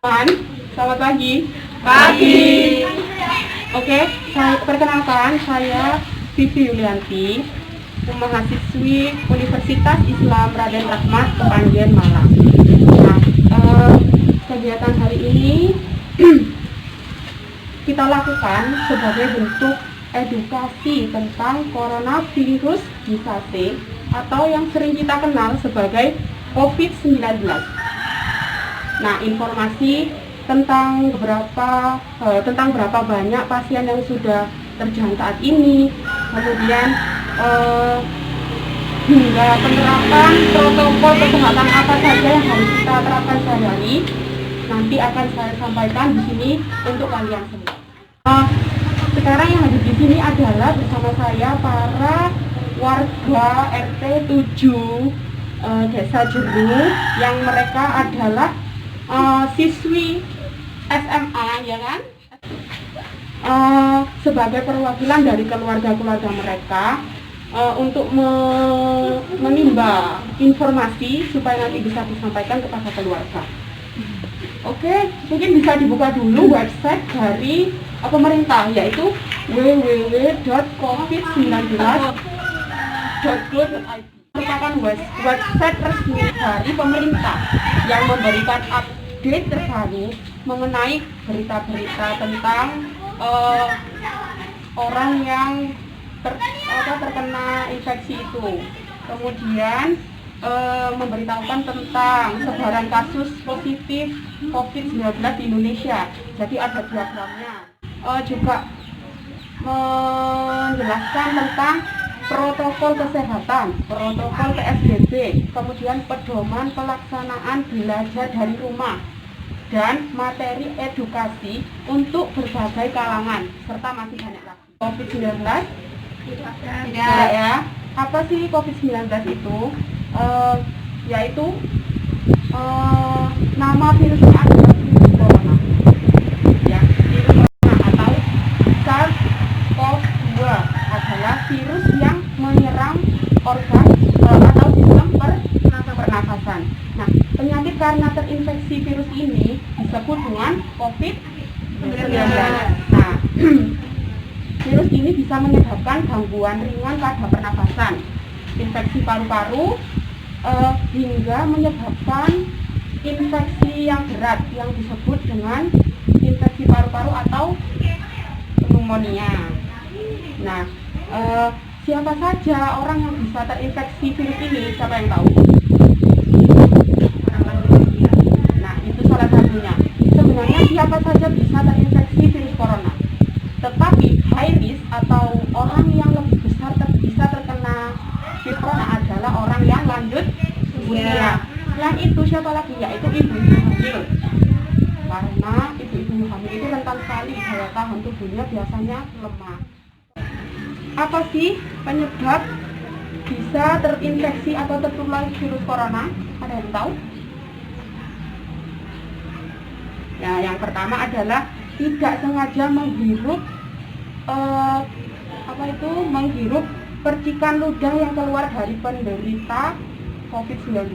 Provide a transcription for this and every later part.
Selamat pagi. Pagi. Oke, saya perkenalkan, saya Vivi Yulianti, mahasiswi Universitas Islam Raden Rahmat Kepanjen Malang. Nah, kegiatan hari ini kita lakukan sebagai bentuk edukasi tentang coronavirus disease atau yang sering kita kenal sebagai COVID-19. Nah, informasi tentang berapa banyak pasien yang sudah terjangkit saat ini, kemudian hingga penerapan protokol kesehatan apa saja yang harus kita terapkan sehari-hari, nanti akan saya sampaikan di sini untuk kalian semua. Sekarang yang hadir di sini adalah bersama saya para warga RT 7 Desa Jeru yang mereka adalah siswi SMA, ya kan? Sebagai perwakilan dari keluarga-keluarga mereka untuk menimba informasi supaya nanti bisa disampaikan kepada keluarga. Oke, mungkin bisa dibuka dulu website dari pemerintah, yaitu www.covid19.go.id. merupakan website resmi dari pemerintah yang memberikan update terbaru mengenai berita-berita tentang orang yang terkena infeksi itu. Kemudian memberitahukan tentang sebaran kasus positif COVID-19 di Indonesia. Jadi ada diagramnya. Juga menjelaskan tentang protokol kesehatan, protokol PSBB, kemudian pedoman pelaksanaan belajar dari rumah, dan materi edukasi untuk berbagai kalangan, serta masih banyak lagi. COVID-19? Tidak ya. Apa sih COVID-19 itu? Yaitu nama virusnya adalah virus corona. Ya, virus corona atau SARS-CoV-2 adalah virus yang menyerang organ atau sistem pernafasan. Nah, penyakit karena terinfeksi virus ini disebut dengan COVID-19. Nah, virus ini bisa menyebabkan gangguan ringan pada pernafasan, infeksi paru-paru, hingga menyebabkan infeksi yang berat yang disebut dengan infeksi paru-paru atau pneumonia. Nah, siapa saja orang yang bisa terinfeksi virus ini? Siapa yang tahu? Nah, itu salah satunya. Sebenarnya siapa saja bisa terinfeksi virus corona. Tetapi high risk atau orang yang lebih besar bisa terkena virus corona adalah orang yang lanjut usia. Selain itu siapa lagi? Yaitu ibu-ibu hamil. Karena ibu-ibu hamil itu rentan sekali, daya tahan tubuhnya biasanya lemah. Apa sih penyebab bisa terinfeksi atau tertular virus corona? Ada yang tahu? Ya, yang pertama adalah tidak sengaja menghirup menghirup percikan ludah yang keluar dari penderita COVID-19.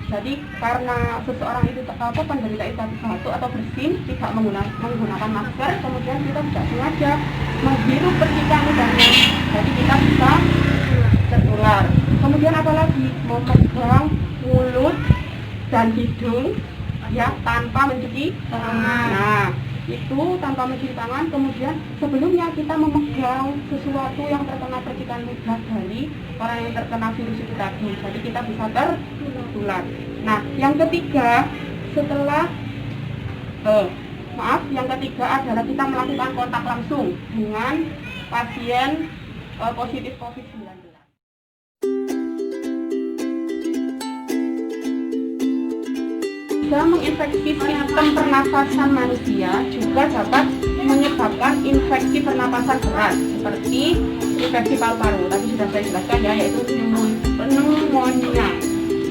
Jadi karena seseorang itu penderita itu batuk atau bersin, tidak menggunakan masker, kemudian kita tidak sengaja menghirup percikan ludahnya, jadi kita bisa tertular. Kemudian apalagi memegang mulut dan hidung ya tanpa mencuci tangan. Nah, itu tanpa mencuci tangan. Kemudian sebelumnya kita memegang sesuatu yang terkena percikan ludah dari orang yang terkena virus itu tadi, jadi kita bisa tertular. Nah, yang ketiga yang ketiga adalah kita melakukan kontak langsung dengan pasien positif COVID-19. Bisa menginfeksi sistem pernafasan manusia, juga dapat menyebabkan infeksi pernapasan berat seperti infeksi paru-paru. Tadi sudah saya jelaskan ya, yaitu pneumonia.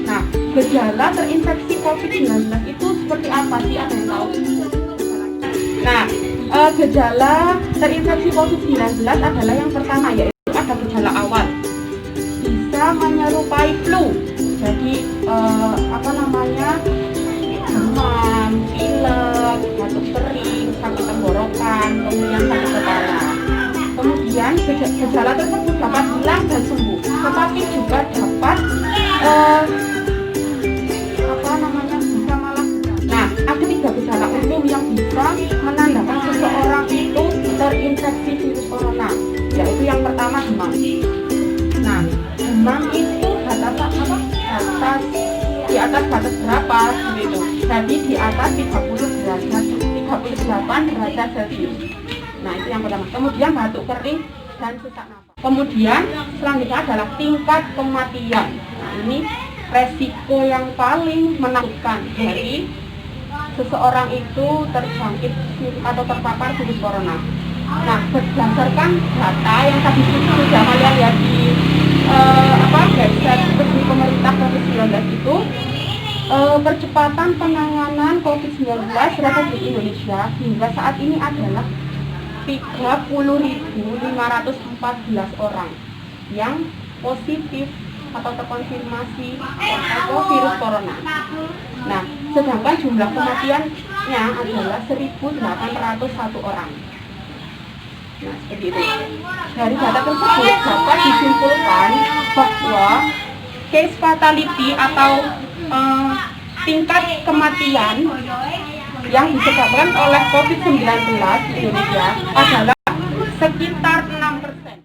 Nah, gejala terinfeksi COVID-19 itu seperti apa sih? Ada yang tahu? Nah, gejala terinfeksi COVID-19 adalah yang pertama, yaitu ada gejala awal. Bisa menyerupai flu. Jadi demam, pilek, gejala tersebut dapat hilang dan sembuh, tetapi juga dapat bisa malah. Nah, ada 3 gejala umum yang bisa menandakan seseorang itu terinfeksi virus corona, yaitu yang pertama demam. Nah, demam itu di atas batas berapa gitu. Jadi di atas 38 derajat Celcius. Nah, itu yang pertama. Kemudian batuk kering dan sesak nafas. Kemudian selanjutnya adalah tingkat kematian. Nah, ini resiko yang paling menakutkan dari seseorang itu terjangkit atau terpapar virus corona. Nah, berdasarkan data yang tadi sudah kalian lihat di website resmi pemerintah COVID-19 itu, percepatan penanganan COVID-19 Republik Indonesia hingga saat ini adalah 30.514 orang yang positif atau terkonfirmasi atau virus corona. Nah, sedangkan jumlah kematiannya adalah 1.801 orang. Nah, seperti itu. Dari data tersebut dapat disimpulkan bahwa case fatality atau tingkat kematian yang disebabkan oleh COVID-19 di Indonesia adalah sekitar 6%.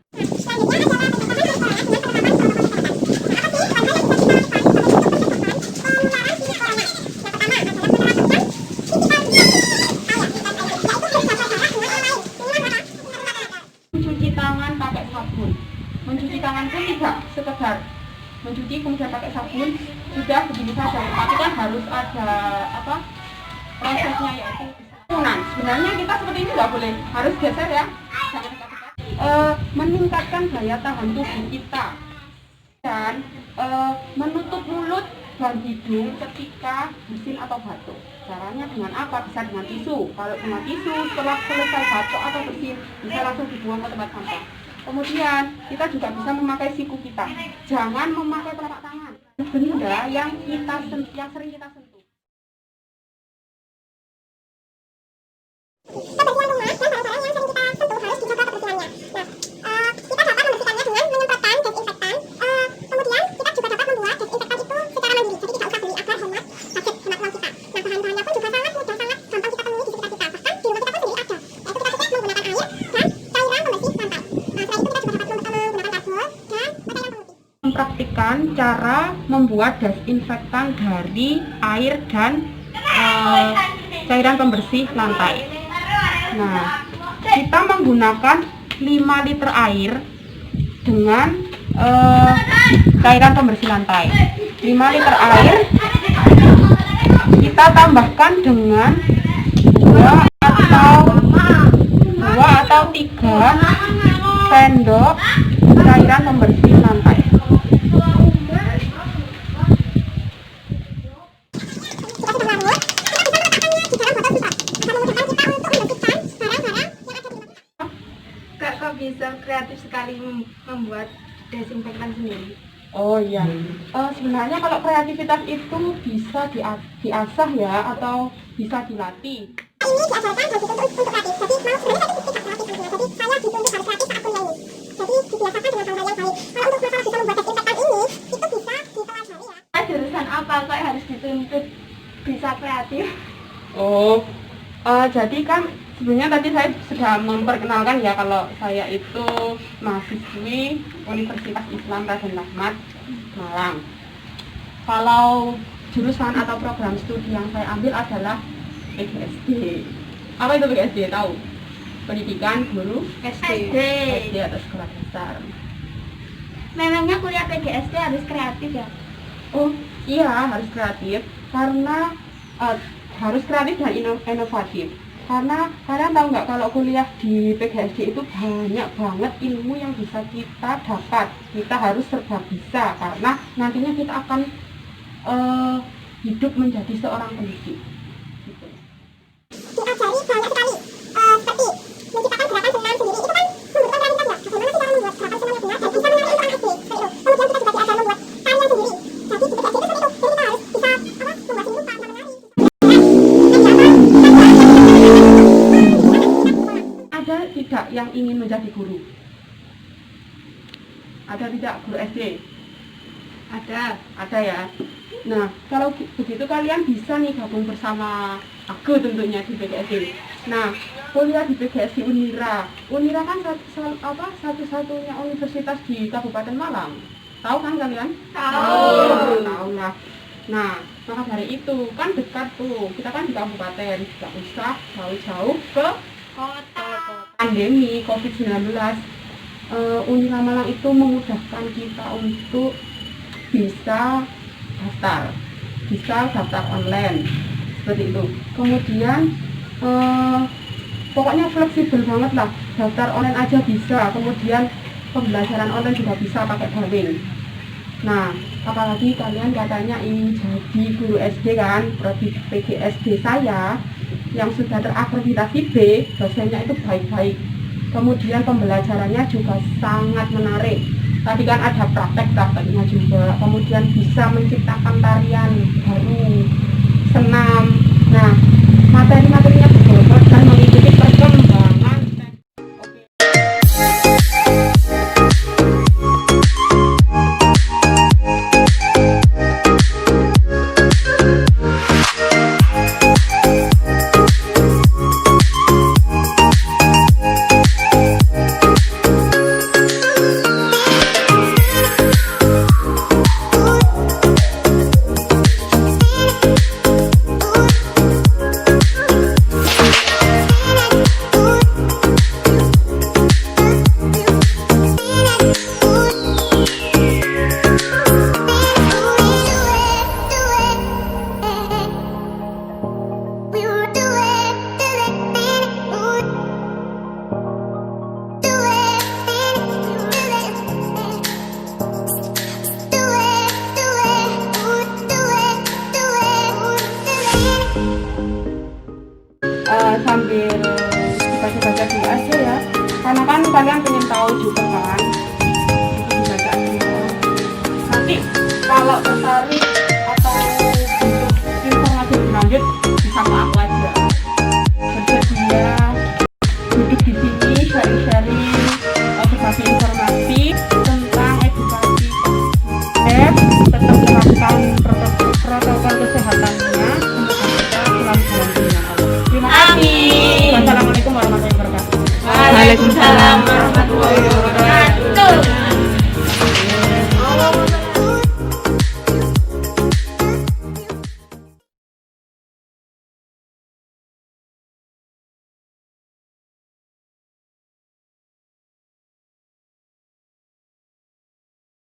Mencuci tangan pakai sabun. Mencuci tangan pun tidak sekedar mencuci kemudian pakai sabun sudah begini saja, tapi kan harus ada prosesnya, yaitu sabunan. Sebenarnya kita seperti ini nggak boleh, harus geser ya, jangan dekat-dekat. Meningkatkan daya tahan tubuh kita dan menutup mulut dan hidung ketika bersin atau batuk. Caranya dengan apa? Bisa dengan tisu. Kalau dengan tisu setelah selesai batuk atau bersin bisa langsung dibuang ke tempat sampah. Kemudian kita juga bisa memakai siku kita. Jangan memakai telapak tangan, benda yang sering kita sentuh. Kebersihan rumah dan barang-barang yang sering kita sentuh harus dijaga kebersihannya. Nah, kita dapat membersihkannya dengan menyemprotkan desinfektan. Kemudian kita juga dapat membuat desinfektan itu secara mandiri, jadi tidak usah beli agar hemat uang kita. Nah, bahan-bahannya pun juga sangat mudah, sangat gampang kita temui di sekitar kita. Bahkan di rumah kita pun sendiri ada. Yaitu kita cukup menggunakan air dan cairan pembersih lantai. Nah, selain itu kita juga dapat menggunakan karbol dan cairan pemutih. Mempraktikkan cara membuat desinfektan dari air dan cairan pembersih lantai. Nah, kita menggunakan 5 liter air dengan cairan pembersih lantai. 5 liter air kita tambahkan dengan 2 atau 3 sendok cairan pembersih lantai. Kok bisa kreatif sekali membuat desinfektan sendiri? Oh iya, sebenarnya kalau kreativitas itu bisa diasah ya, atau bisa dilatih. Ini diajarkan bagi untuk kreatif, jadi sebenarnya tadi tidak kreatif, jadi saya dituntut harus kreatif saat kuliah ini. Jadi dibiasakan dengan cara yang baik. Kalau untuk masalah bisa membuat desinfektan ini, itu bisa dipelajari ya. Jurusan apa kok harus dituntut bisa kreatif? Oh, jadi kan sebenarnya tadi saya sudah memperkenalkan ya kalau saya itu mahasiswi Universitas Islam Raden Rahmat Malang. Kalau jurusan atau program studi yang saya ambil adalah PGSD. Apa itu PGSD? Tahu? Pendidikan Guru SD atau Sekolah Dasar. Memangnya kuliah PGSD harus kreatif ya? Oh iya, harus kreatif karena harus kreatif dan inovatif. Karena kalian tahu nggak kalau kuliah di PGSD itu banyak banget ilmu yang bisa kita dapat. Kita harus serba bisa karena nantinya kita akan hidup menjadi seorang pendidik. Gitu. Diajari banyak sekali, seperti menciptakan gerakan senam sendiri. Itu kan membutuhkan kreativitas ya. Bagaimana sih cara membuat gerakan senam yang benar dan bisa menarik orang SD. Kemudian kita juga diajar membuat tarian sendiri. Jadi di PGSD itu seperti itu. Jadi kita harus bisa membuat seni rupa, menari. Ada tidak yang ingin menjadi guru? Ada tidak guru SD? Ada. Ya. Nah, kalau begitu kalian bisa nih gabung bersama aku tentunya di PGSD. Nah, kuliah di PGSD Unira. Unira kan satu-satunya universitas di Kabupaten Malang. Tahu kan kalian? Tahu. Tahu lah. Nah, maka dari itu kan dekat tuh. Kita kan di kabupaten, nggak usah jauh-jauh ke Kota. pandemi COVID-19. Unira Malang itu memudahkan kita untuk bisa daftar online seperti itu. Kemudian pokoknya fleksibel banget lah, daftar online aja bisa, kemudian pembelajaran online juga bisa pakai daring. Nah, apalagi kalian katanya ingin jadi guru SD kan, prodi PGSD saya yang sudah terakreditasi B, dosennya itu baik-baik. Kemudian pembelajarannya juga sangat menarik. Tadi kan ada praktek-prakteknya juga. Kemudian bisa menciptakan tarian baru, senam. Nah, materi-materinya berbobot dan mengikuti perkembangan. Sambil baca-baca dulu aja ya, karena kan kalian pengen tahu juga kan, itu dibaca dulu. Nanti kalau tertarik atau butuh informasi lebih lanjut bisa ke aku.